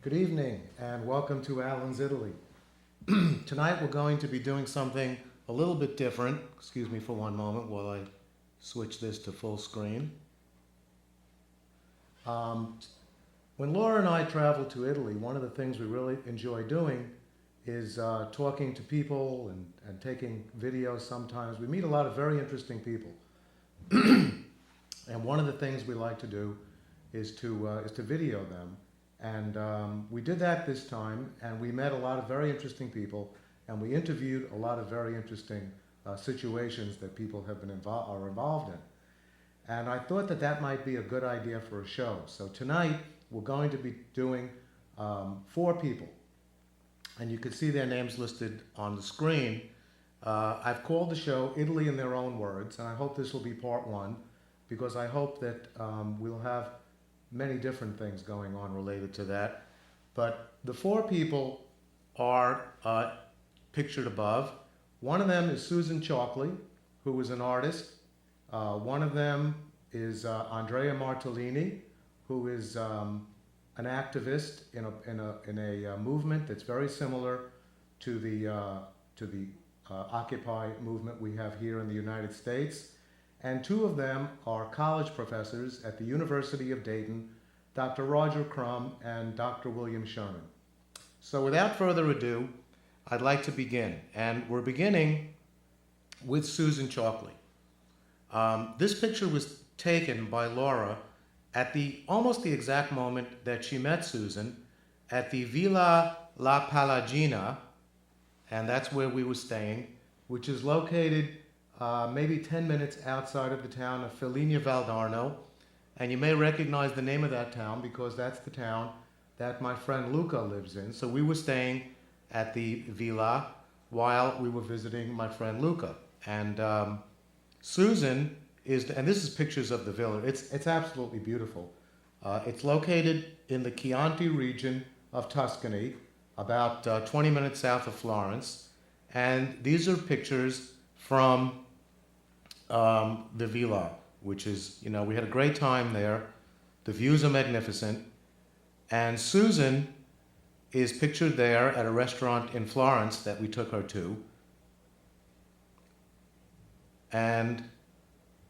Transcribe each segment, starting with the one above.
Good evening and welcome to Alan's Italy. Tonight we're going to be doing something a little bit different. Excuse me for one moment while I switch this to full screen. When Laura and I travel to Italy, one of the things we really enjoy doing is talking to people and taking videos sometimes. We meet a lot of very interesting people. And one of the things we like to do is to video them. And we did that this time, and we met a lot of very interesting people, and we interviewed a lot of very interesting situations that people have been are involved in. And I thought that that might be a good idea for a show. So tonight we're going to be doing 4 people, and you can see their names listed on the screen. I've called the show Italy in Their Own Words, and I hope this will be part 1, because I hope that we'll have many different things going on related to that. But the 4 people are pictured above. One of them is Susan Chalkley, who is an artist. One of them is Andrea Martellini, who is an activist in a movement that's very similar to the Occupy movement we have here in the United States. And 2 of them are college professors at the University of Dayton, Dr. Roger Crum and Dr. William Sheurman. So without further ado, I'd like to begin. And we're beginning with Susan Chalkley. This picture was taken by Laura at almost the exact moment that she met Susan at the Villa La Palagina, and that's where we were staying, which is located maybe 10 minutes outside of the town of Figline Valdarno. And you may recognize the name of that town because that's the town that my friend Luca lives in. So we were staying at the villa while we were visiting my friend Luca. And Susan and this is pictures of the villa. It's absolutely beautiful. It's located in the Chianti region of Tuscany, about 20 minutes south of Florence. And these are pictures from the villa, which is, we had a great time there. The views are magnificent. And Susan is pictured there at a restaurant in Florence that we took her to. And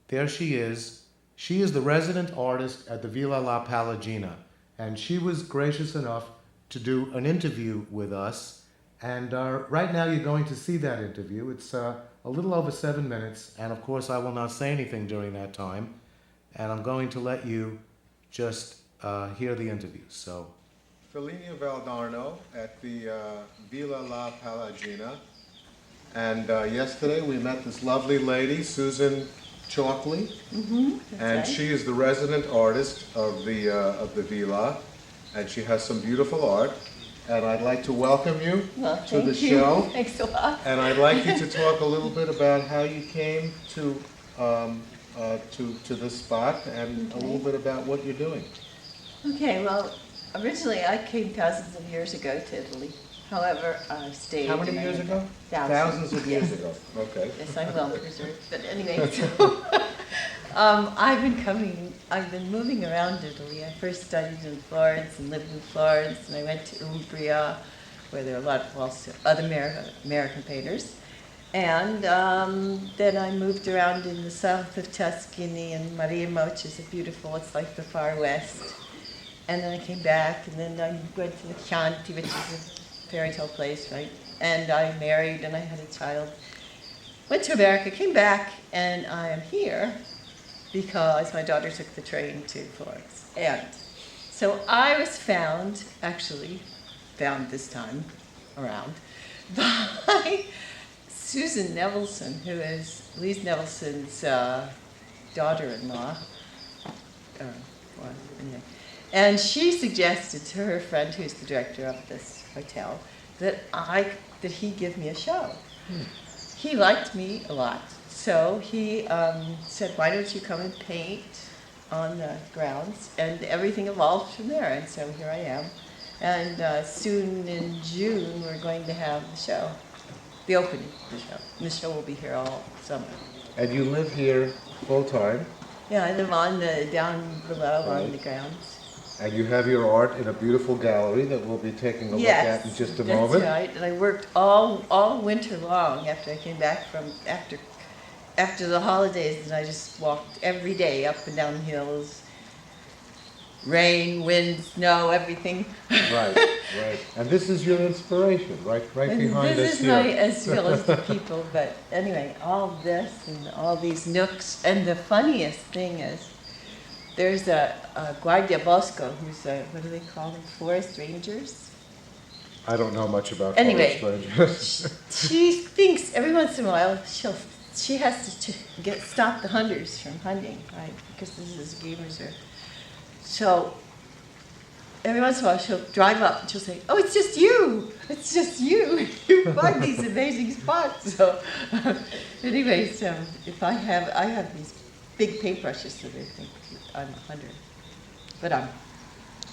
there she is. She is the resident artist at the Villa La Palagina. And she was gracious enough to do an interview with us. And right now you're going to see that interview. It's a little over 7 minutes, and of course I will not say anything during that time, and I'm going to let you just hear the interview. So, Figline Valdarno at the Villa La Palagina, and yesterday we met this lovely lady, Susan Chalkley, and right. She is the resident artist of the villa, and she has some beautiful art. And I'd like to welcome you to the show. Thanks a lot. And I'd like you to talk a little bit about how you came to this spot and a little bit about what you're doing. Okay, well, originally I came thousands of years ago to Italy. However, I stayed. How many years ago? Thousands of years ago. Okay. Yes, I'm well preserved. But anyway, so I've been moving around Italy. I first studied in Florence and lived in Florence, and I went to Umbria, where there are a lot of also other American painters. And then I moved around in the south of Tuscany, and Maremo, which is it's like the far west. And then I came back, and then I went to the Chianti, which is a fairy tale place, right? And I married, and I had a child. Went to America, came back, and I am here because my daughter took the train to Florence. And so I was found this time around, by Susan Nevelson, who is Lise Nevelson's daughter-in-law. And she suggested to her friend, who's the director of this hotel, that he give me a show. He liked me a lot. So he said, why don't you come and paint on the grounds? And everything evolved from there, and so here I am. And soon in June, we're going to have the show, the opening of the show. And the show will be here all summer. And you live here full time? Yeah, I live down below on the grounds. And you have your art in a beautiful gallery that we'll be taking a look at in just a moment. That's right. And I worked all winter long after I came back from after the holidays, and I just walked every day up and down hills, rain, wind, snow, everything. Right, right. And this is your inspiration, right And behind us this is here. my, as well as the people, but anyway, all this and all these nooks. And the funniest thing is, there's a Guardia Bosco, who's a, what do they call them, forest rangers? I don't know much about Anyway, forest rangers. She thinks every once in a while she has to stop the hunters from hunting, right? Because this is game reserve. So every once in a while she'll drive up and she'll say, "Oh, it's just you! It's just you! You find these amazing spots." So anyway, so if I have these big paintbrushes, so they think I'm a hunter, but I'm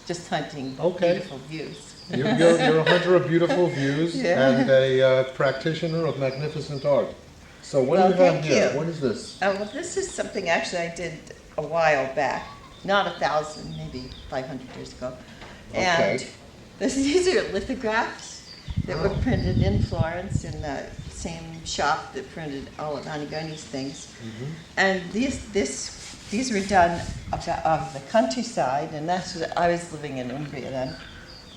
just hunting beautiful views. You're a hunter of beautiful views and a practitioner of magnificent art. So what do you have here? What is this? Well, this is something actually I did a while back, not 1,000, maybe 500 years ago. And these are lithographs that were printed in Florence in the same shop that printed all of Antigoni's things. And these were done of the countryside, and that's what I was living in Umbria then.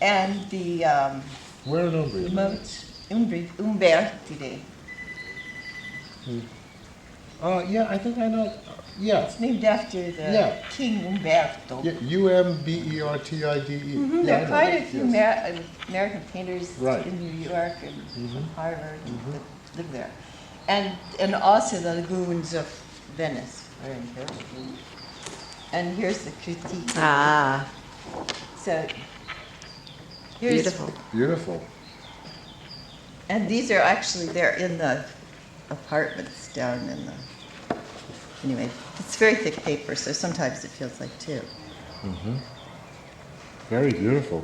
And the where in Umbria? Umbertide. Yeah, I think I know. Yeah. It's named after the King Umberto. Yeah, Umbertide. There are quite a few American painters in New York and from Harvard that live there. And also the lagoons of Venice are in here. And here's the critique. So here's Beautiful. Beautiful. And these are actually, they're in the apartments down in the, anyway, it's very thick paper, so sometimes it feels like two. Very beautiful.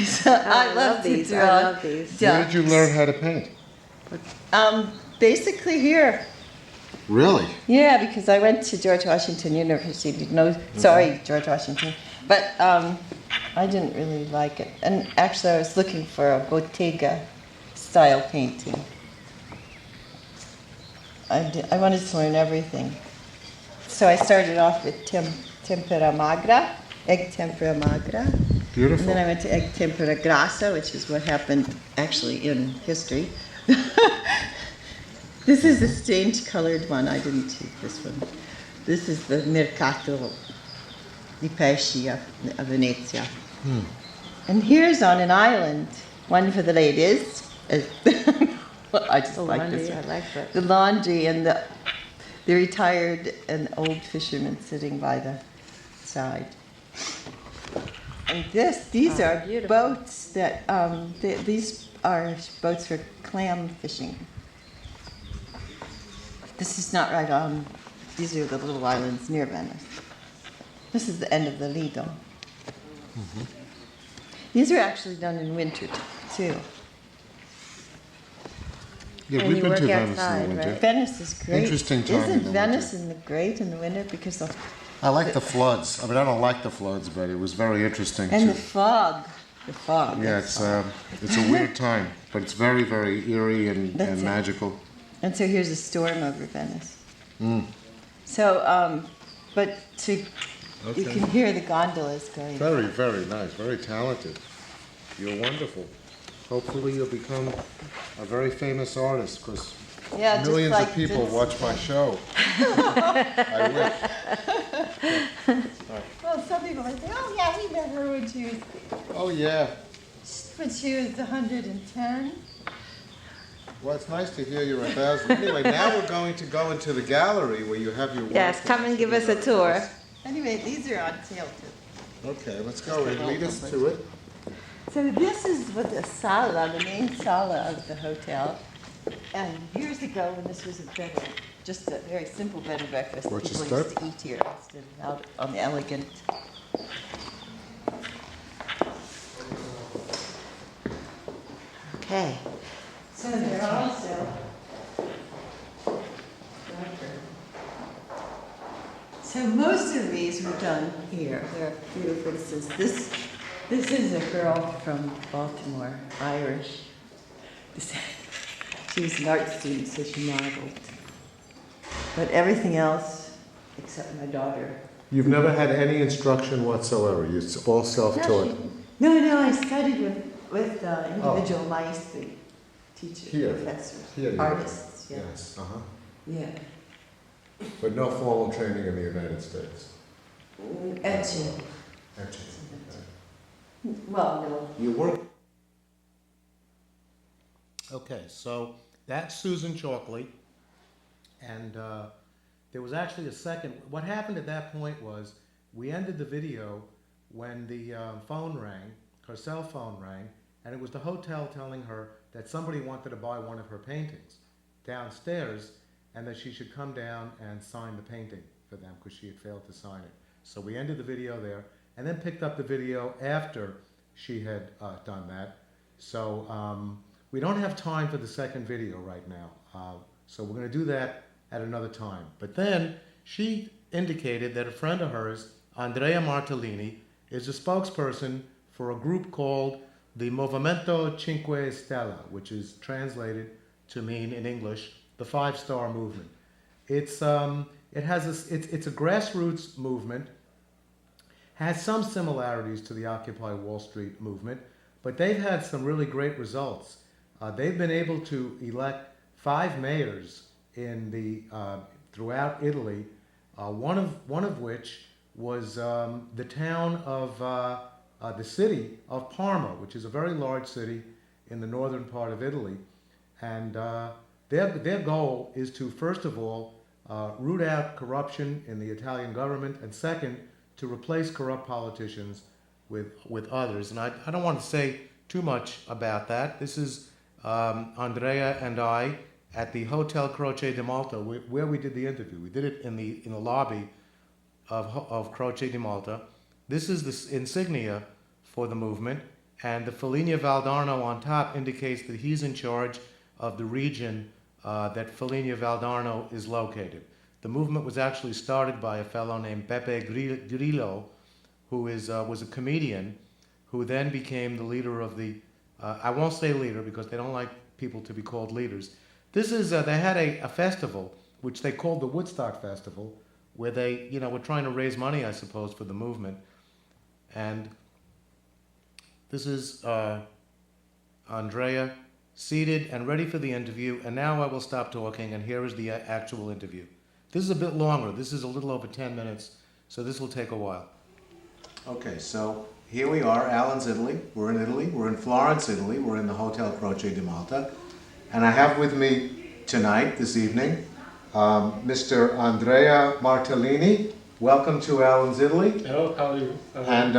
So I love these. to I draw love these. Where did you learn how to paint? Basically here. Really? Yeah, because I went to George Washington University. No, sorry, George Washington. But I didn't really like it. And actually, I was looking for a Bottega style painting. I wanted to learn everything. So I started off with tempera magra, egg tempera magra. Beautiful. And then I went to egg tempera grassa, which is what happened actually in history. This is a strange colored one. I didn't choose this one. This is the Mercato di Pesci of Venezia. And here's on an island, one for the ladies. I just like this one. I like that. The laundry and the retired and old fishermen sitting by the side. And these are beautiful. boats that, these are boats for clam fishing. This is not right on, these are the little islands near Venice. This is the end of the Lido. These are actually done in winter too. Yeah, And we've you been work to Venice in outside, the winter. right? Venice is great. Interesting time in Isn't the Venice winter. great in the winter because of I like the floods. I mean, I don't like the floods, but it was very interesting. and the fog. The fog. Yeah, that's it's a weird time, but it's very, very eerie and That's it. magical. And so here's a storm over Venice. So, but you can hear the gondolas going. Very, very nice. Very talented. You're wonderful. Hopefully, you'll become a very famous artist because Yeah, just millions like of people this. watch my show. I wish. Well, some people might say, "Oh yeah, we met her when she was Oh yeah. 110." Well, it's nice to hear you're 1,000. Anyway, now we're going to go into the gallery where you have your work. Yes, come and give us a tour. Anyway, these are on sale too. Okay, let's go and lead us to it. So this is what the sala, the main sala of the hotel. And years ago, when this was a bed, just a very simple bed and breakfast, What's people your used to eat here instead of out on the elegant. Okay. So they're also. So So most of these were done here. There are a few, for instance, this is a girl from Baltimore, Irish. She was an art student, so she modeled. But everything else, except my daughter. You've never had any instruction whatsoever. You're all self-taught. No, I studied with individual maestri, teachers, Here. professors, Here, yeah. artists. Yeah. Yes. Yeah. But no formal training in the United States. Etching. Well, no. You work. Okay, so that's Susan Chalkley, and there was actually a second. What happened at that point was we ended the video when the phone rang, her cell phone rang, and it was the hotel telling her that somebody wanted to buy one of her paintings downstairs, and that she should come down and sign the painting for them because she had failed to sign it. So we ended the video there, and then picked up the video after she had done that. So we don't have time for the second video right now. So we're going to do that at another time. But then she indicated that a friend of hers, Andrea Martellini, is a spokesperson for a group called the Movimento Cinque Stelle, which is translated to mean in English, the Five-Star Movement. It's a grassroots movement, has some similarities to the Occupy Wall Street movement, but they've had some really great results. They've been able to elect 5 mayors in throughout Italy, one of which was the town of the city of Parma, which is a very large city in the northern part of Italy. And their goal is to, first of all, root out corruption in the Italian government, and second, to replace corrupt politicians with others. And I don't want to say too much about that. This is Andrea and I at the Hotel Croce di Malta, where we did the interview. We did it in the lobby of Croce di Malta. This is the insignia for the movement, and the Figline Valdarno on top indicates that he's in charge of the region that Figline Valdarno is located. The movement was actually started by a fellow named Beppe Grillo, who was a comedian, who then became the leader of the, I won't say leader because they don't like people to be called leaders. This is, they had a festival, which they called the Woodstock Festival, where they, were trying to raise money, I suppose, for the movement. And this is Andrea seated and ready for the interview. And now I will stop talking, and here is the actual interview. This is a bit longer. This is a little over 10 minutes, so this will take a while. Okay, so here we are, Alan's Italy. We're in Italy. We're in Florence, Italy. We're in the Hotel Croce di Malta. And I have with me tonight, this evening, Mr. Andrea Martellini. Welcome to Alan's Italy. Hello, how are you? And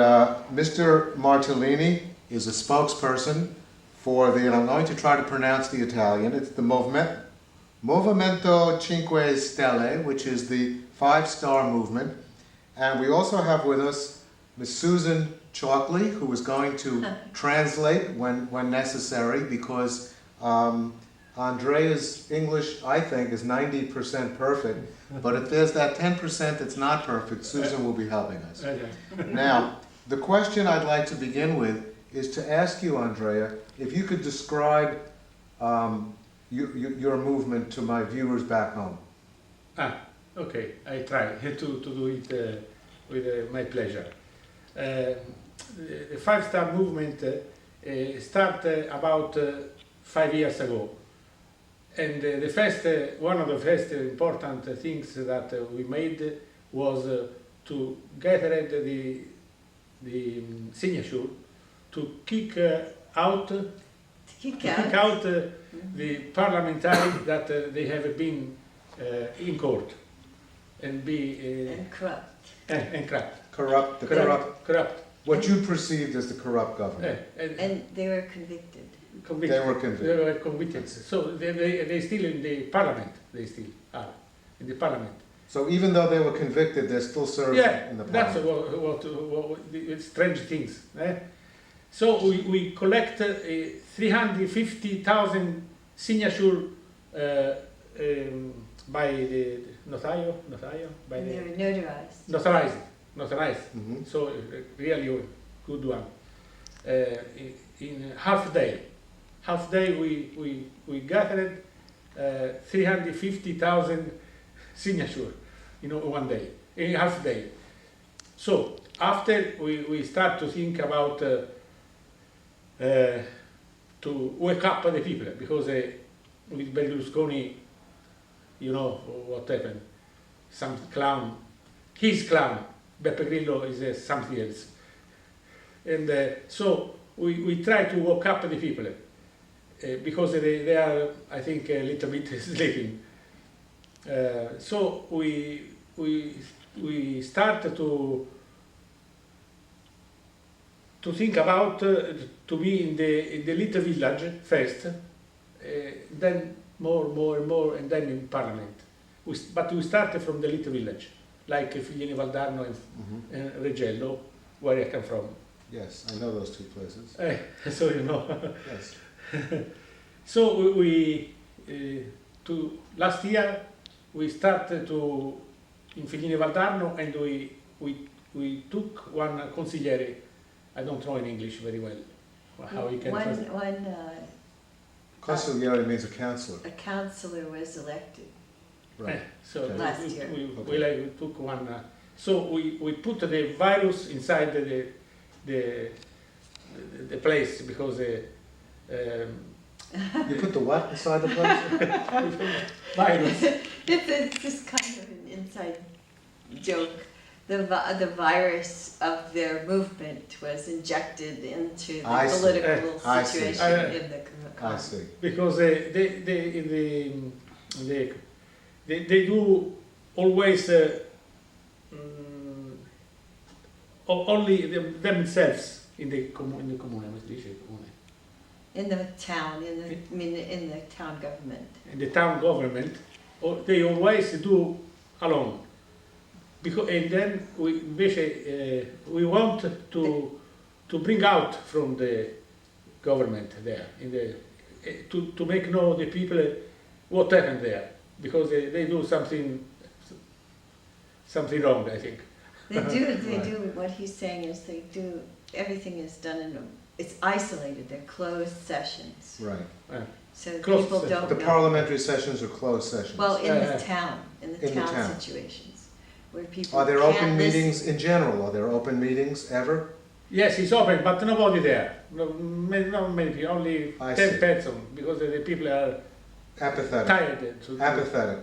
Mr. Martellini is a spokesperson for the, and I'm going to try to pronounce the Italian, it's the Movimento Cinque Stelle, which is the Five-Star Movement. And we also have with us Ms. Susan Chalkley, who is going to translate when necessary, because Andrea's English, I think, is 90% perfect. But if there's that 10% that's not perfect, Susan will be helping us. Now, the question I'd like to begin with is to ask you, Andrea, if you could describe your movement to my viewers back home. Okay, I try to do it with my pleasure. The Five-Star Movement started about 5 years ago. And one of the first important things that we made was to gather the signature to kick out the parliamentary that they have been in court and be and corrupt. Corrupt. What you perceived as the corrupt government. And they were convicted. They were convicted. They were convicted. So they still in the parliament. They still are in the parliament. So even though they were convicted, they're still serving in the parliament. That's what strange things. So we collect 350,000 signature by the notario, by And the they were notarized. notarized. Mhm. So really good one. In half day we gathered 350,000 signatures, one day, in half day. So after we start to think about to wake up the people, because with Berlusconi, you know what happened. Some clown, his clown, Beppe Grillo is something else. And so we try to wake up the people, because they are, I think, a little bit sleeping. So we start to think about to be in the little village first, then more, and then in Parliament. But we started from the little village, like Figline Valdarno and Regello, where I come from. Yes, I know those two places. So you know. Yes. So we last year we started to in Figline Valdarno, and we took one consigliere. I don't know in English very well how you can translate. Consigliere means a counselor. A councillor was elected. Right. So Okay. Last year. we took one. So we put the virus inside the place, because You put the what inside the place? virus. It's just kind of an inside joke. The virus of their movement was injected into the I see. political I see. situation in the I Crum. see. Because they do always only themselves in the comune. Come si dice comune? In the town, in the town government. In the town government, they always do alone. Because, and then we want to bring out from the government there, to make know the people what happened there, because they do something wrong, I think. They Right. do, what he's saying is everything is done it's isolated, they're closed sessions. Right. So Closed people sessions. don't The know. parliamentary sessions are closed sessions. Well, in Yeah. the town, in the In the town town. situations, where people Are there can't open listen. meetings in general? Are there open meetings ever? Yes, it's open, but nobody there. Not many people, only I 10 see. persons, because the people are Apathetic. tired. Apathetic.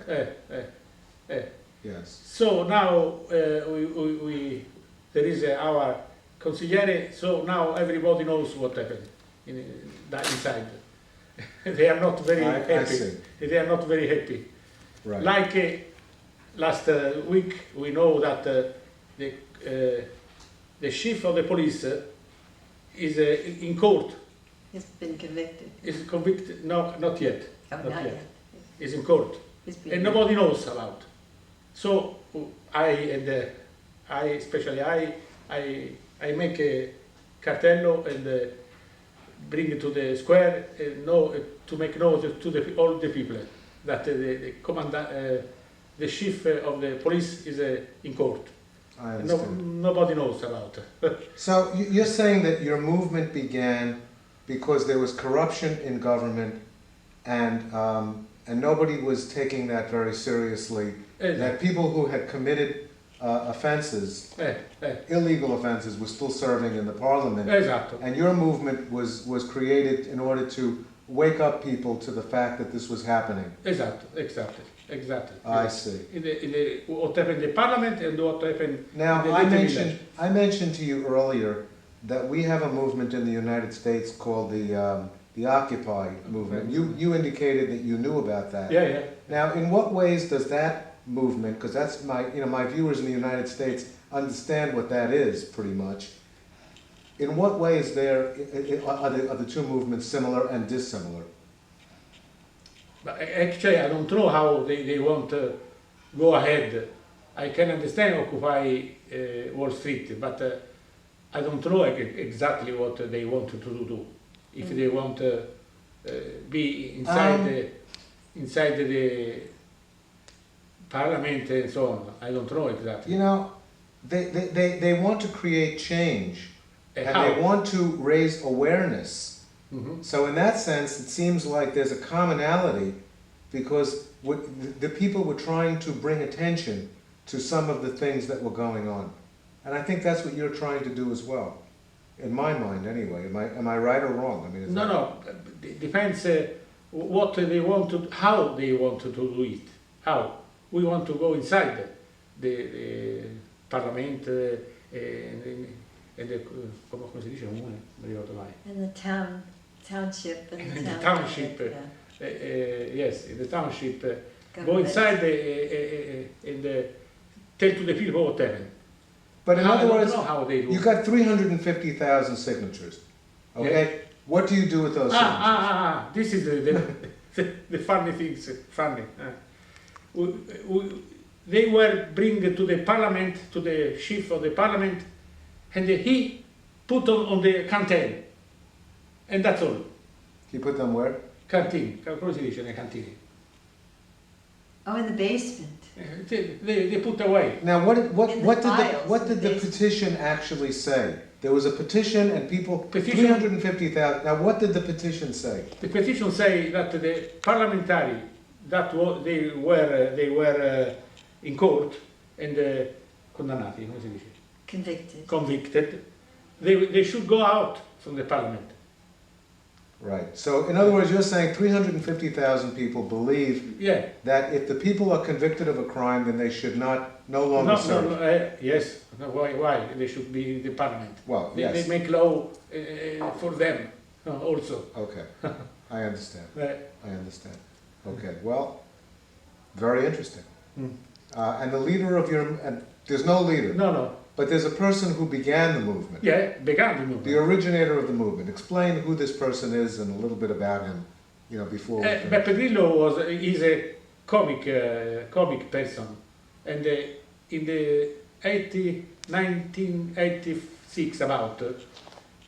Eh. Yes. So now there is our consigliere, so now everybody knows what happened inside. They are not very I happy. see. They are not very happy. Right. Like last week, we know that the chief of the police is in court. He's been convicted. Is convicted? No, not yet. Oh, not yet. Is in court, He's been and nobody knows about. So especially I make a cartello and bring it to the square, to make note to all the people that the chief of the police is in court. I understand. Nobody knows about it. So you're saying that your movement began because there was corruption in government, and nobody was taking that very seriously. That people who had committed offenses, illegal offenses, were still serving in the parliament. Esatto. And your movement was created in order to wake up people to the fact that this was happening. Exactly. I see. What happened in the parliament and what happened Now, in the I little village. mentioned to you earlier that we have a movement in the United States called the Occupy movement. You indicated that you knew about that. Yeah. Now, in what ways does that movement, because that's my viewers in the United States understand what that is pretty much. In what ways are the two movements similar and dissimilar? But actually, I don't know how they want to go ahead. I can understand Occupy Wall Street, but I don't know exactly what they want to do. If they want to be inside parliament and so on. I don't know exactly. You know, they want to create change, and How? they want to raise awareness. Mhm. So in that sense, it seems like there's a commonality, because the people were trying to bring attention to some of the things that were going on. And I think that's what you're trying to do as well, in my mind anyway. Am I right or wrong? I mean, No, it depends what they want to, how they want to do it. How? We want to go inside the parliament and the, come si dice, comune? Non mi ricordo mai. In the township and In the the town. township, yes, in the township, go Government. inside and tell to the people what happened. but in I other don't words, know how they do. you got 350,000 signatures. Okay? What do you do with those signatures? This is the funny things. Funny. They were bring to the parliament, to the chief of the parliament, and he put on the canteen, and that's all. You put them where? Canteen, come si dice nei cantini? Oh, in the basement. They put away. Now, In the what files, did the basically. petition actually say? There was a petition and people, Petition? 350,000. Now, what did the petition say? The petition say that the parliamentary that they were in court and condannati, come si dice? Convicted. Convicted, they should go out from the parliament. Right. So, in other words, you're saying 350,000 people believe Yeah. that if the people are convicted of a crime, then they should no longer serve. Yes. No, why? They should be in the parliament. Well, They yes. make law for them also. Okay. I understand. Uh, I understand. Okay. Well, very interesting. Mm. And the leader of your, and there's no leader, no. but there's a person who began the movement. Yeah, began the The movement. originator of the movement. Explain who this person is and a little bit about him, you know, before we finish. Beppe Grillo is a comic person, and in the 1986 about,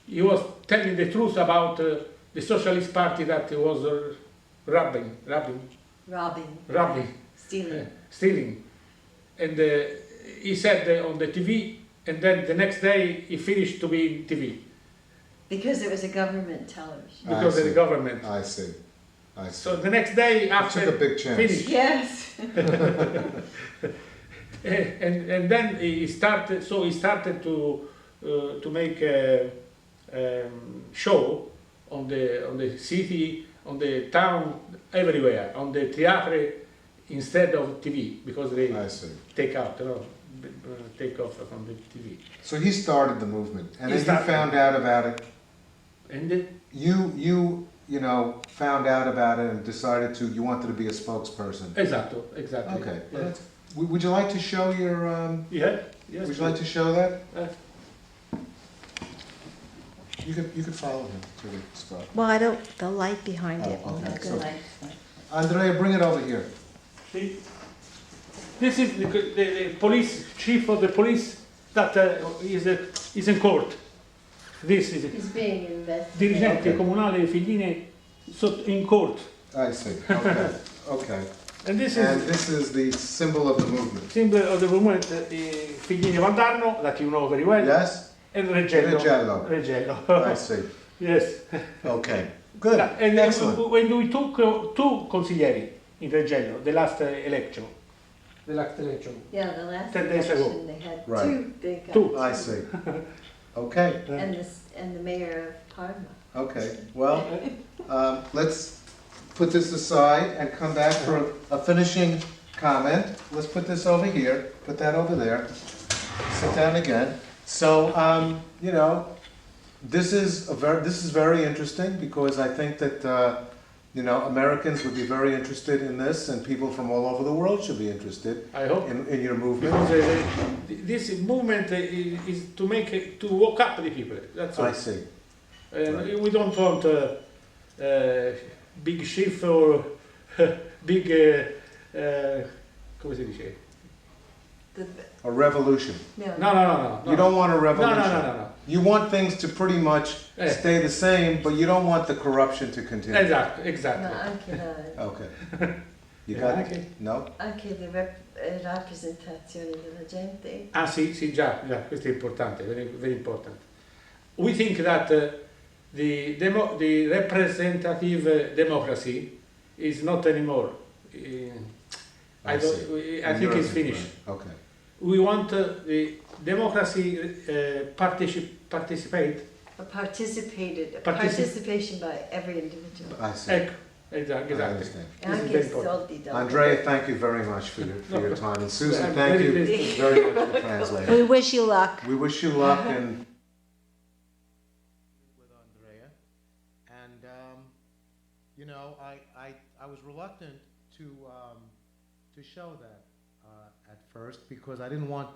he was telling the truth about the Socialist Party that was robbing, stealing, and he said on the TV, and then the next day he finished to be in TV Because it was a government television. because I of the see. government. I see. I see. So the next day after took a big chance. finished, Yes. and then he started. So he started to make a show on the city, on the town, everywhere, on the theatre instead of TV because they I see. take out, take off from the TV. So he started the movement, and He then you started. found out about it. And You know, found out about it and decided you wanted to be a spokesperson. exactly. Okay. Well, Yeah. would you like to show your? Yeah. Yes. Would you like to show that? Uh, You could follow him to the spot. Well, I don't, the light behind it. Oh, okay. That's So- a nice one. Andrea, bring it over here. See, this is the police chief of the police that is in court. This is He's being investigated. dirigente Okay. comunale Figline in court, I see. Okay. Okay. and this And is this is the symbol of the movement. symbol of the movement, Figline Valdarno, that you know very well, Yes? and Reggello. Reggello. I see. Yes. Okay. Good. And Excellent. when we took two consiglieri in Reggello, the last election. Yeah, the last 10 days ago. election, they had Right. two big Two. I see. Okay. And the mayor of Parma. Okay. Well, let's put this aside and come back for a finishing comment. Let's put this over here. Put that over there. Sit down again. So, you know, this is very interesting because I think that you know, Americans would be very interested in this, and people from all over the world should be interested I hope. in your movement. Because this movement is to wake up the people. That's all. I see. Right. We don't want big shift or big. Come si dice? A revolution. No. You don't want a No, revolution. no. You want things to pretty much Eh. stay the same, but you don't want the corruption to continue. Exactly. No, anche la- Okay. You Yeah, got okay. no? Anche le rappresentazioni della gente. Ah sì, sì, già, questo è importante, very, very important. We think that the representative democracy is not anymore. I think it's finished. Okay. We want the democracy participate. Participation by every individual. I see. Ecco, exactly. I understand. E This is anche very i important. soldi da Andrea, thank you very much for your time. And Susan, I'm thank very you pleased. very much for translating. We wish you luck. We wish you luck and with Andrea. And you know, I was reluctant to show that at first because I didn't want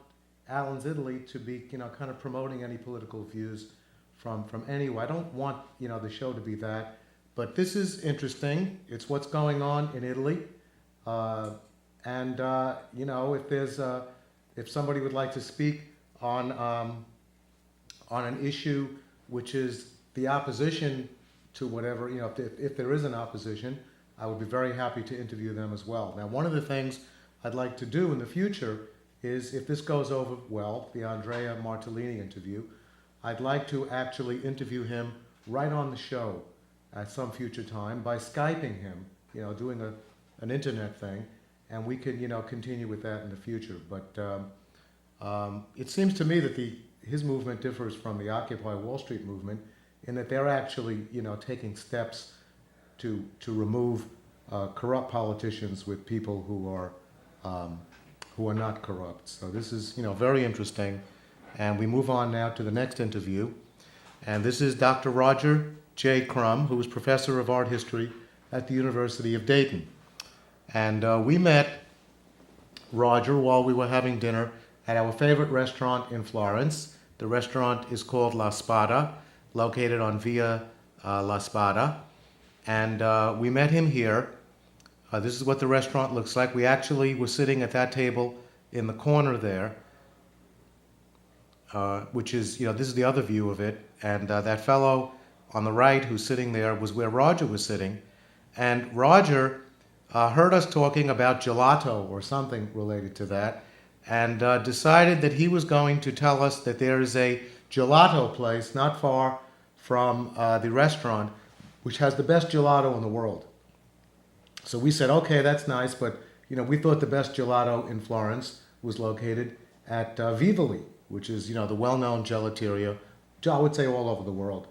Alan's Italy to be, you know, kind of promoting any political views from anywhere. I don't want, you know, the show to be that. But this is interesting. It's what's going on in Italy. You know, if somebody would like to speak on an issue which is the opposition to whatever, you know, if there is an opposition, I would be very happy to interview them as well. Now, one of the things I'd like to do in the future is, if this goes over well, the Andrea Martellini interview, I'd like to actually interview him right on the show at some future time by Skyping him, you know, doing an internet thing, and we can, you know, continue with that in the future. But it seems to me that his movement differs from the Occupy Wall Street movement in that they're actually, you know, taking steps to remove corrupt politicians with people who are not corrupt. So this is, you know, very interesting. And we move on now to the next interview. And this is Dr. Roger J. Crum, who is professor of art history at the University of Dayton. And we met Roger while we were having dinner at our favorite restaurant in Florence. The restaurant is called La Spada, located on Via La Spada. And we met him here. This is what the restaurant looks like. We actually were sitting at that table in the corner there, which is, you know, this is the other view of it. And that fellow on the right who's sitting there was where Roger was sitting. And Roger heard us talking about gelato or something related to that, and decided that he was going to tell us that there is a gelato place not far from the restaurant which has the best gelato in the world. So we said, okay, that's nice, but, you know, we thought the best gelato in Florence was located at Vivoli, which is, you know, the well-known gelateria, I would say, all over the world.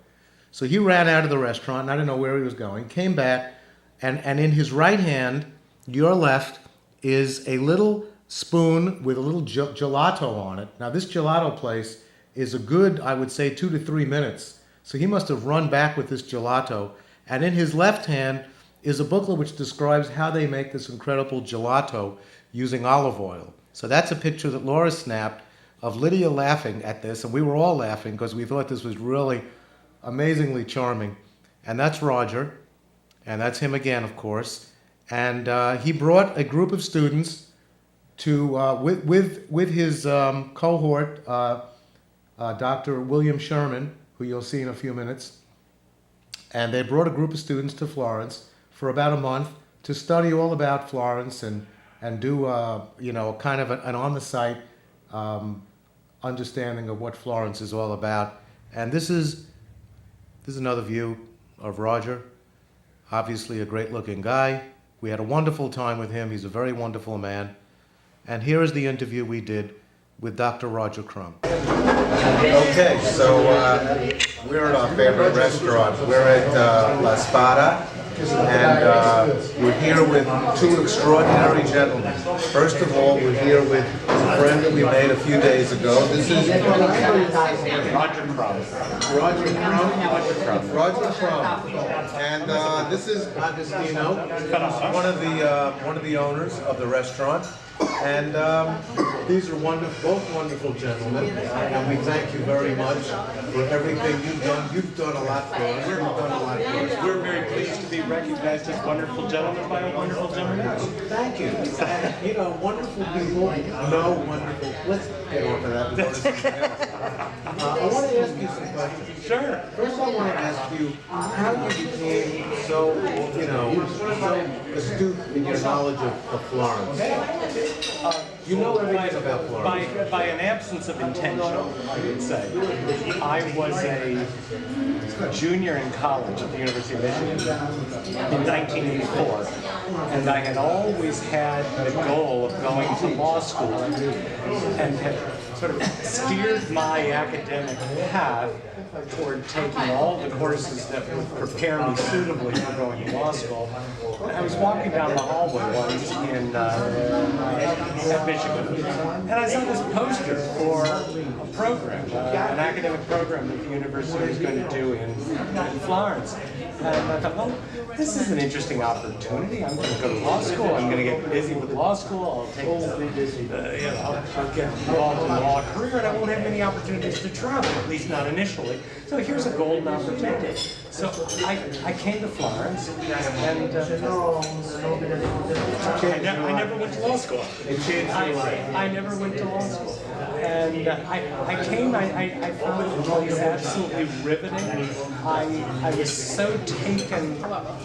So he ran out of the restaurant, and I didn't know where he was going, came back, and in his right hand, your left, is a little spoon with a little gelato on it. Now, this gelato place is a good, I would say, 2 to 3 minutes. So he must have run back with this gelato. And in his left hand is a booklet which describes how they make this incredible gelato using olive oil. So that's a picture that Laura snapped of Lydia laughing at this, and we were all laughing because we thought this was really amazingly charming. And that's Roger, and that's him again, of course. And he brought a group of students to with his cohort, Dr. William Sheurman, who you'll see in a few minutes. And they brought a group of students to Florence for about a month to study all about Florence and do you know, kind of an on-the-site understanding of what Florence is all about. And this is another view of Roger. Obviously a great-looking guy. We had a wonderful time with him. He's a very wonderful man. And here is the interview we did with Dr. Roger Crum. Okay, so we're at our favorite restaurant. We're at La Spada, and we're here with two extraordinary gentlemen. First of all, we're here with a friend that we made a few days ago. This is Roger Crum. Roger Crum. Roger Crum. And this is Agostino, one of the owners of the restaurant. And these are both wonderful gentlemen, and we thank you very much for everything you've done. You've done a lot for us. You've done a lot for us. We're very pleased to be recognized as wonderful gentlemen by a wonderful gentleman. Thank you. And, you know, wonderful people know wonderful. Let's get off of that. I want to ask you some questions. Sure. First, I want to ask you how you became so, so astute in your knowledge of Florence. You know everything about Florence. By an absence of intention, I would say. I was a junior in college at the University of Michigan in 1984, and I had always had the goal of going to law school and had sort of steered my academic path toward taking all the courses that would prepare me suitably for going to law school. I was walking down the hallway once at Michigan, and I saw this poster for a program, an academic program that the university was going to do in Florence. And I thought, well, this is an interesting opportunity. I'm going to go to law school. I'm going to get busy with law school. I'll take, I'll get involved in the law career, and I won't have many opportunities to travel, at least not initially. So here's a golden opportunity. So I came to Florence, and I never went to law school. I never went to law school. And I came, I found the place absolutely riveting. I was so taken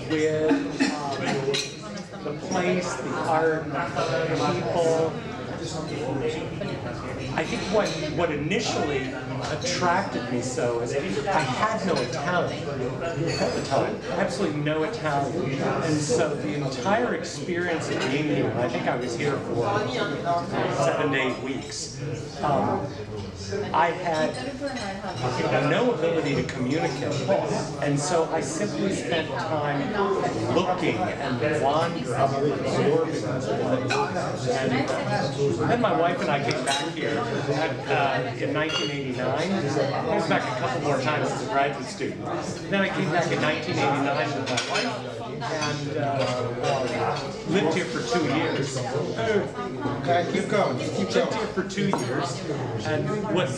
with the place, the art, the people. I think what initially attracted me so is I had no Italian at the time, absolutely no Italian, and so the entire experience of being here, and I think I was here for 7 to 8 weeks, I had no ability to communicate, and so I simply spent time looking and wandering, absorbing and then my wife and I came back here in 1989. I was back a couple more times as a graduate student. Then I came back in 1989 with my wife and lived here for 2 years. Okay, keep going. Keep Lived going. here for 2 years, and what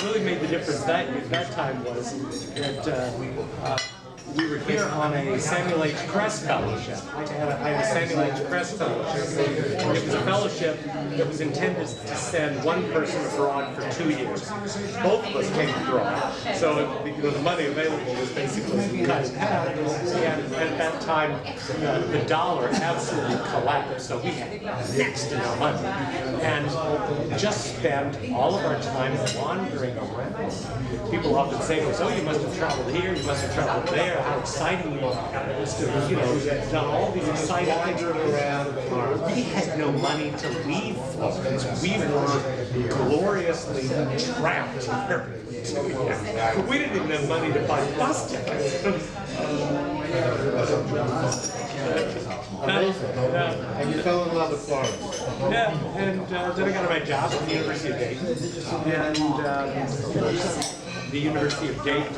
really made the difference that time was that we were here on a Samuel H. Kress Fellowship. I had a Samuel H. Kress Fellowship. It was a fellowship that was intended to send one person abroad for 2 years. Both of us came abroad, so the money available was basically cut in half. And at that time, the dollar absolutely collapsed, so we had next to no money. And just spent all of our time wandering around. People often say to us, "Oh, you must have traveled here, you must have traveled there. How exciting you are." Done all these exciting things around. We had no money to leave Florence. We were gloriously trapped here. We didn't even have money to buy bus tickets. And you fell in love with Florence. Yeah, and then I got my job at the University of Dayton, and the University of Dayton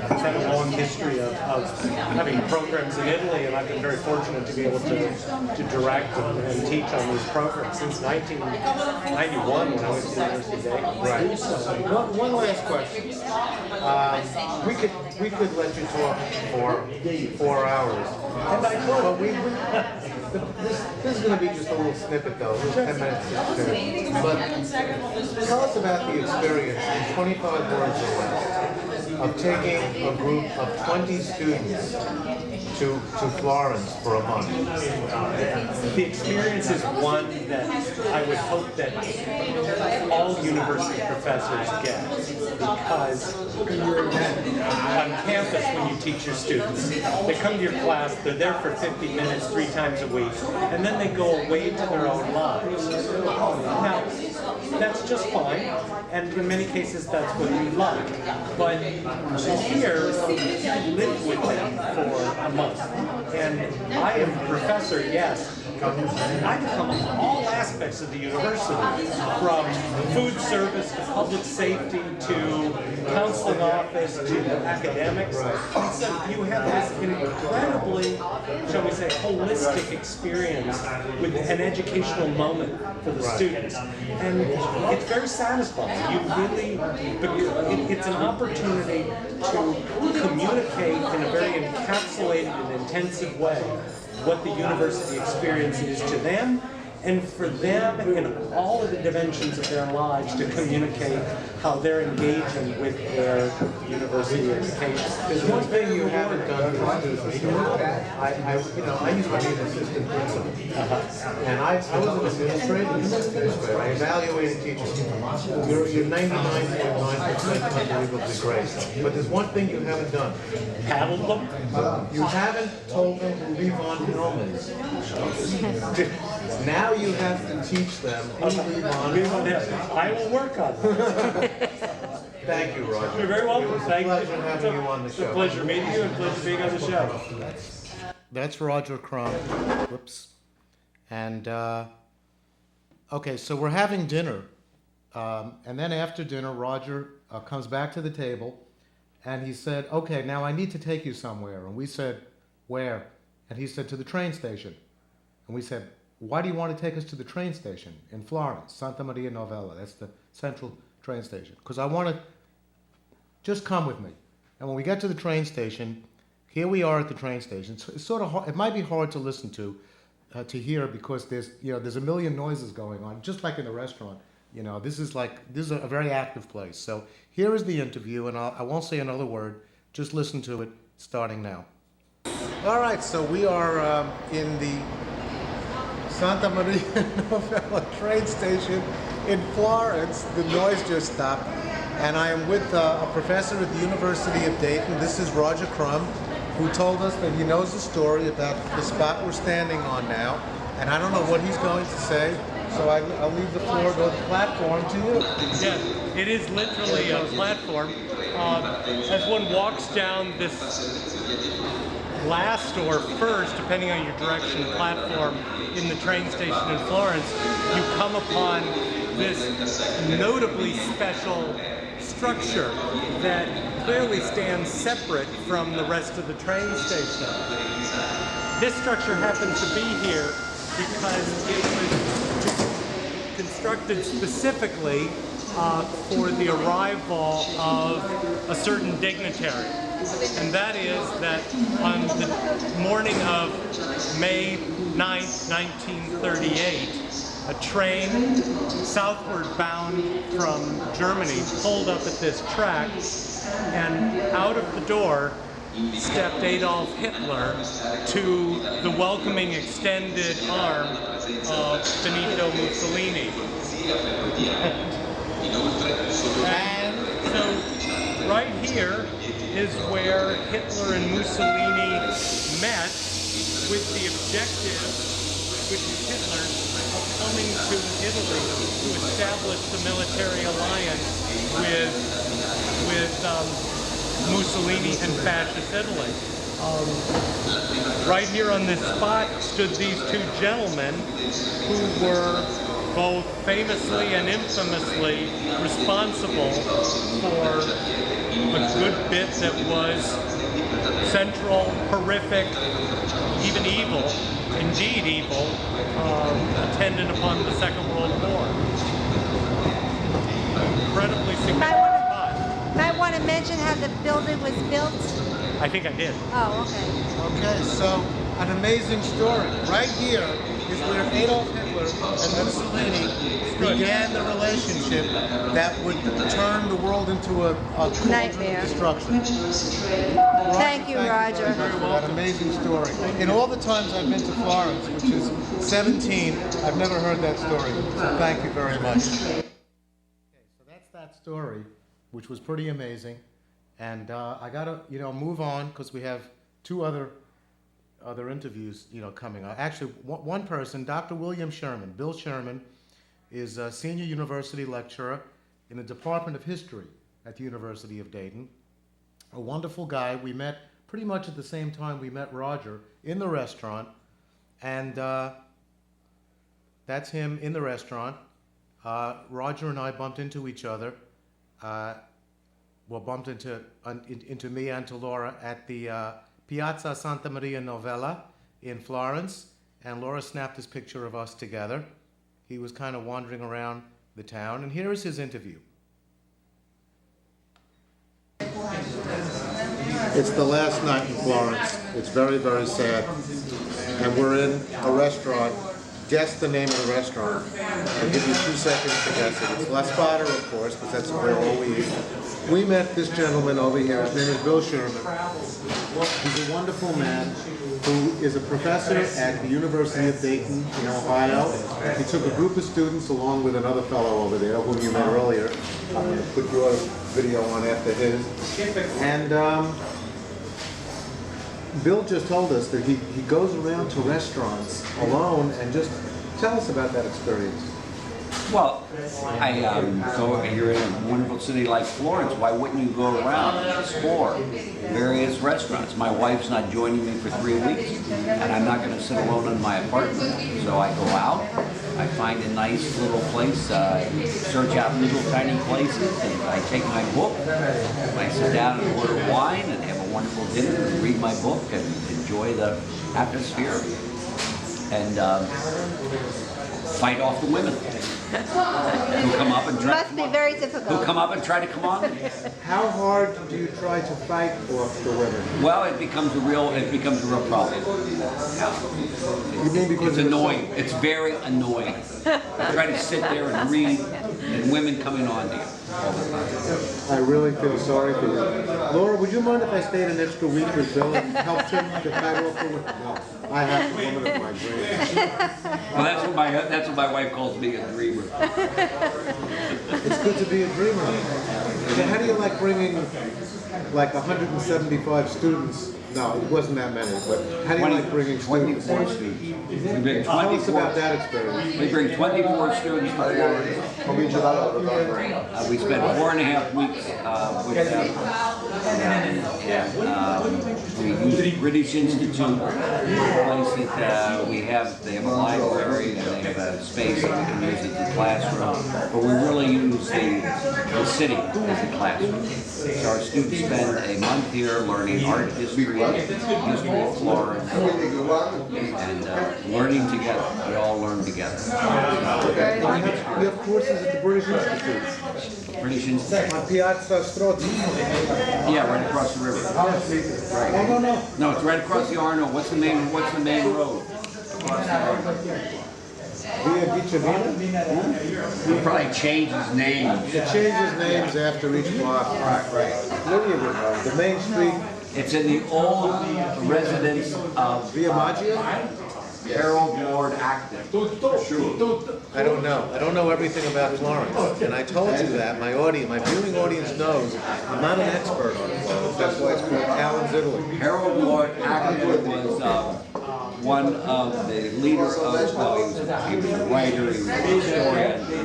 has had a long history of having programs in Italy, and I've been very fortunate to be able to direct and teach on these programs since 1991 when I went to the University of Dayton. Right. One last question. We could let you talk for 4 hours. And I could. But this is going to be just a little snippet, though, a little 10 minutes. But tell us about the experience in 25 words or less of taking a group of 20 students to Florence for a month. The experience is one that I would hope that all university professors get, because on campus when you teach your students, they come to your class, they're there for 50 minutes 3 times a week, and then they go away to their own lives. Now, that's just fine, and in many cases that's what we like. But here, you live with them for a month. And I am a professor, yes. I come all aspects of the university, from food service to public safety to counseling office to academics. And so you have this incredibly, shall we say, holistic experience with an educational moment for the students. And it's very satisfying. You really, it's an opportunity to communicate in a very encapsulated and intensive way what the university experience is to them and for them in all of the dimensions of their lives to communicate how they're engaging with their university education. There's one thing you haven't done for students. I used to be an assistant principal, and I was an administrator. I evaluated teachers. You're 99.9% unbelievably great. But there's one thing you haven't done. Paddled them? You haven't told them who Lee Von Hillman is. Now you have to teach them who Lee Von Hillman is. I will work on that. Thank you, Roger. You're very welcome. It was a Thank you. pleasure having you on the It's a show. pleasure meeting you and a pleasure being on the show. That's Roger Crum. Whoops. And, okay, so we're having dinner. And then after dinner, Roger comes back to the table and he said, okay, now I need to take you somewhere. And we said, where? And he said, to the train station. And we said, why do you want to take us to the train station in Florence, Santa Maria Novella? That's the central train station. Because I want to just come with me. And when we get to the train station, here we are at the train station. It's sort of hard, it might be hard to listen to hear because there's a million noises going on, just like in a restaurant. This is a very active place. So here is the interview, and I won't say another word. Just listen to it, starting now. All right, so we are in the Santa Maria Novella train station in Florence. The noise just stopped. And I am with a professor at the University of Dayton. This is Roger Crum, who told us that he knows the story about the spot we're standing on now. And I don't know what he's going to say, so I'll leave the floor, go to the platform to you. Yeah, it is literally a platform. As one walks down this last or first, depending on your direction, platform in the train station in Florence, you come upon this notably special structure that clearly stands separate from the rest of the train station. This structure happens to be here because it was constructed specifically for the arrival of a certain dignitary. And that is that on the morning of May 9th, 1938, a train southward bound from Germany pulled up at this track, and out of the door stepped Adolf Hitler to the welcoming extended arm of Benito Mussolini. And so right here is where Hitler and Mussolini met with the objective, which is Hitler's, of coming to Italy to establish the military alliance with Mussolini and fascist Italy. Right here on this spot stood these two gentlemen who were both famously and infamously responsible for a good bit that was central, horrific, even evil, indeed evil, attendant upon the Second World War. Incredibly significant spot. Might want to mention how the building was built. I think I did. Oh, okay. Okay, so an amazing story. Right here is where Adolf Hitler and Mussolini began the relationship that would turn the world into a Nightmare. destruction. Thank you, Roger. Very well. That amazing story. In all the times I've been to Florence, which is 17, I've never heard that story. So thank you very much. Okay, so that's that story, which was pretty amazing. And I gotta, move on because we have two other interviews, coming up. Actually, one person, Dr. William Sheurman. Bill Sheurman is a senior university lecturer in the Department of History at the University of Dayton. A wonderful guy. We met pretty much at the same time we met Roger in the restaurant, and that's him in the restaurant. Roger and I bumped into each other. Bumped into me and to Laura at the Piazza Santa Maria Novella in Florence, and Laura snapped this picture of us together. He was kind of wandering around the town, and here is his interview. It's the last night in Florence. It's very, very sad. And we're in a restaurant guess the name of the restaurant. I'll give you 2 seconds to guess it. It's La Spada, of course, because that's where all we eat. We met this gentleman over here. His name is Bill Sheurman. He's a wonderful man who is a professor at the University of Dayton in Ohio. He took a group of students along with another fellow over there, whom you met earlier. I'm going to put your video on after his. And Bill just told us that he goes around to restaurants alone, and just tell us about that experience. Well, I so you're in a wonderful city like Florence. Why wouldn't you go around and explore various restaurants? My wife's not joining me for 3 weeks, and I'm not going to sit alone in my apartment. So I go out, I find a nice little place, search out little tiny places, and I take my book, I sit down and order wine, and have a wonderful dinner, and read my book, and enjoy the atmosphere, and fight off the women who come up and try. Must be very difficult. Who come up and try to come on me. How hard do you try to fight off the women? Well, it becomes a real problem. You mean because It's annoying. It's very annoying. I try to sit there and read, and women coming on to you all the time. I really feel sorry for you. Laura, would you mind if I stayed an extra week with Bill and helped him to fight off the women? No, I have the woman of my dreams. Well, that's what my wife calls me, a dreamer. It's good to be a dreamer. So how do you like bringing like 175 students? No, it wasn't that many, but how do you like bringing students? 24 students. We bring Tell us 24 about that experience. We bring 24 students to Florence. We spent 4.5 weeks with them. We use the British Institute, a place that they have a library and they have a space that we can use as a classroom. But we really use the city as a classroom. So our students spend a month here learning art history of Florence, and learning together. We all learn together. We have courses at the British Institute. British Institute. On Piazza Strozzi. Yeah, right across the river. Right. Oh, no. No, it's right across the Arno. What's the main road? Via Vicevina? He probably changed his name. It changes names after each block. Right. What do you know? The main street? It's in the old residence of Via Maggio? Harold Lord Acton. I don't know. I don't know everything about Florence. And I told you that. My viewing audience knows I'm not an expert on Florence. That's why it's called Talon's Italy. Harold Lord Acton was one of the leaders of, well, he was a writer, he was a historian, he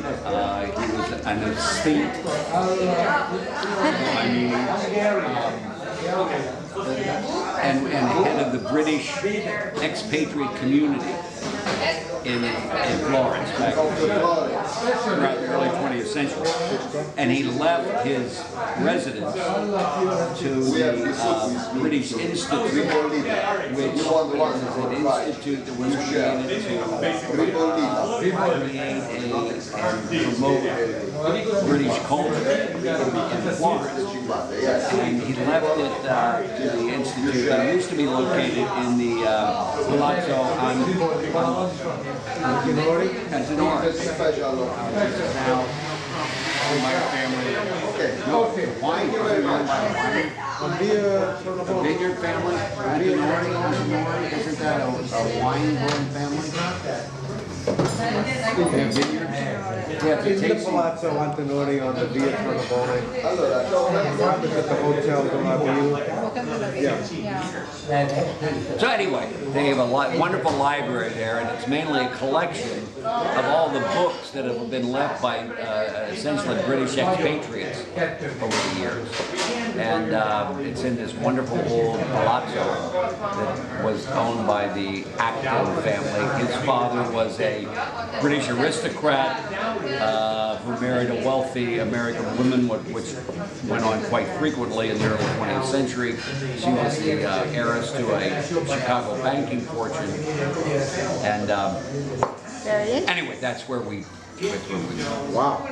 was an estate, and head of the British expatriate community in Florence back throughout the early 20th century. And he left his residence to the British Institute, which was an institute that was created to create and promote British culture in Florence. And he left it to the institute that used to be located in the Palazzo Antinori. Now, my family. Wine. The Vineyard family. Antinori. Isn't that a wine-growing family? They have vineyards. They have Isn't the Palazzo Antinori on the Via Tornabuoni? At the Hotel de la Ville? Yeah. So anyway, they have a wonderful library there, and it's mainly a collection of all the books that have been left by essentially British expatriates over the years. And it's in this wonderful old palazzo that was owned by the Acton family. His father was a British aristocrat who married a wealthy American woman, which went on quite frequently in the early 20th century. She was the heiress to a Chicago banking fortune. And anyway, that's where we Wow.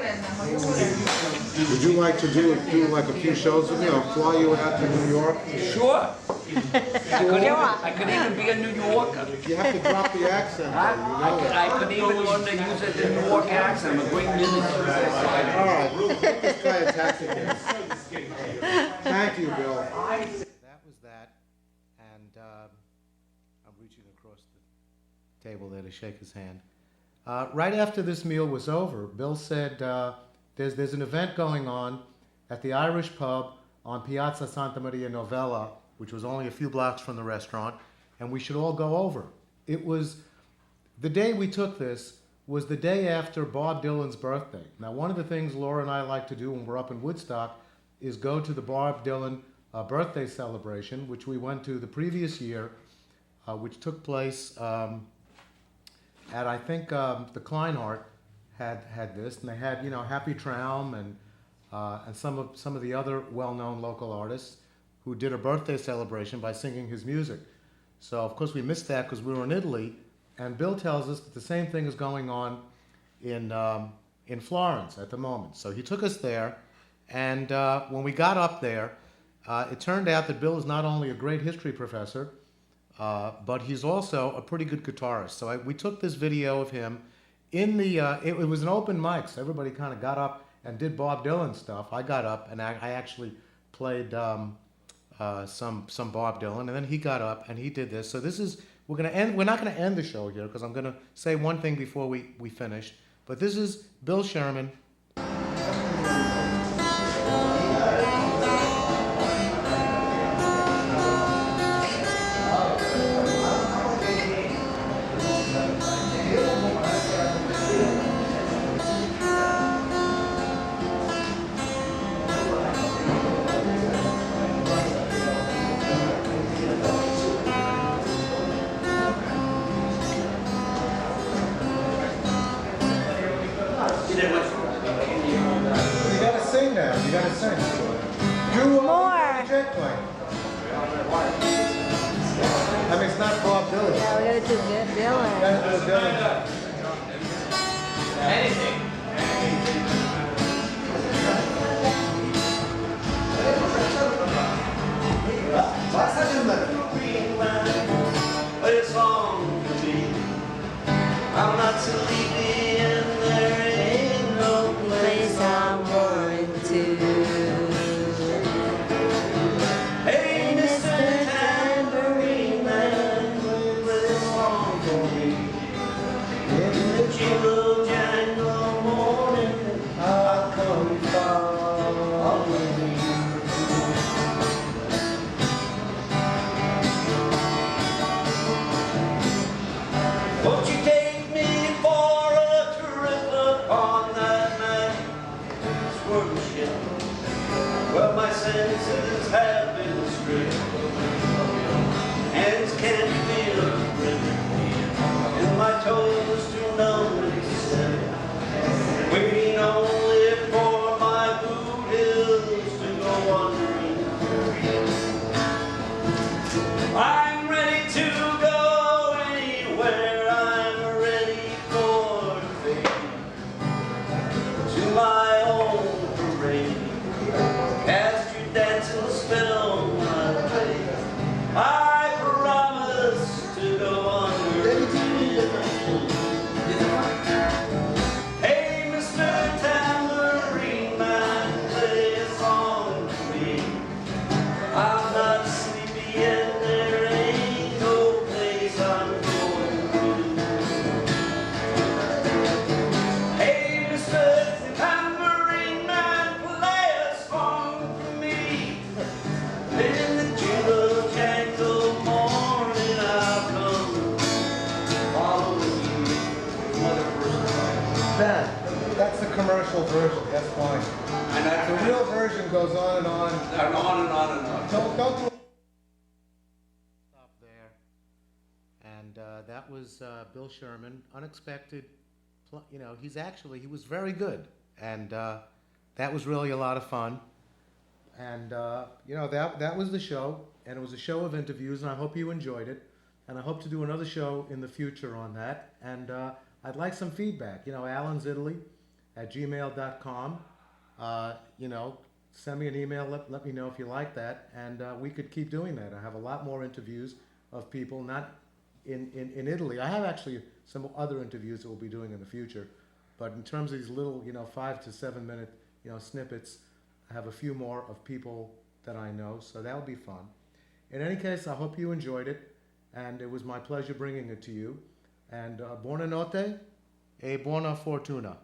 Would you like to do like a few shows with me? I'll fly you out to New York. Sure. I could even be a New Yorker. You have to drop the accent, though, you know. I could even learn to use the New York accent. I'm a great musician. All right, get this guy a taxi cab. Thank you, Bill. That was that, and I'm reaching across the table there to shake his hand. Right after this meal was over, Bill said, there's an event going on at the Irish pub on Piazza Santa Maria Novella, which was only a few blocks from the restaurant, and we should all go over. It was, the day we took this was the day after Bob Dylan's birthday. Now, one of the things Laura and I like to do when we're up in Woodstock is go to the Bob Dylan birthday celebration, which we went to the previous year, which took place at, I think, the Kleinhardt had this, and they had, you know, Happy Traum and some of the other well-known local artists who did a birthday celebration by singing his music. So, of course, we missed that because we were in Italy, and Bill tells us that the same thing is going on in Florence at the moment. So he took us there, and when we got up there, it turned out that Bill is not only a great history professor, but he's also a pretty good guitarist. So we took this video of him in the, it was an open mic, so everybody kind of got up and did Bob Dylan stuff. I got up and I actually played some Bob Dylan, and then he got up and he did this. So this is, we're not gonna end the show here because I'm gonna say one thing before we finish, but this is Bill Sheurman. You gotta sing. Do More. Jet plane. I mean, it's not Bob Dylan. Yeah, we gotta do Dylan. You gotta do Dylan. Anything. Play a song for me. I'm not so sleepy and there ain't no place I want to. Hey, Mr. Tambourine Man, play a song for me. In the jingle jangle morning, I'll come following. Won't you take me for a trip upon that night swirling ship? Well, my senses have been stripped, hands can't feel a grip, and my toes too numb to step, waiting only for my boot heels to go wandering. I'm ready to go anywhere. I'm ready for fate, to my own parade. Cast your dancing spell on my face. I promise to go under. Hey, Mr. Tambourine Man, play a song for me. I'm not sleepy and there ain't no place I'm going to. Hey, Mr. Tambourine Man, play a song for me. In the jingle jangle morning I'll come following you. That's the commercial version, that's fine. And The real version goes on and on. and on and on and on. Don't do stop there. And that was Bill Sheurman. Unexpected, you know, he was very good. And that was really a lot of fun. And, you know, that was the show. And it was a show of interviews, and I hope you enjoyed it. And I hope to do another show in the future on that. And I'd like some feedback. Alan'sItaly@gmail.com. Send me an email. Let me know if you like that, and we could keep doing that. I have a lot more interviews of people, not in Italy. I have actually some other interviews that we'll be doing in the future, but in terms of these little 5 to 7 minute snippets, I have a few more of people that I know, so that'll be fun. In any case, I hope you enjoyed it, and it was my pleasure bringing it to you. And buona notte e buona fortuna.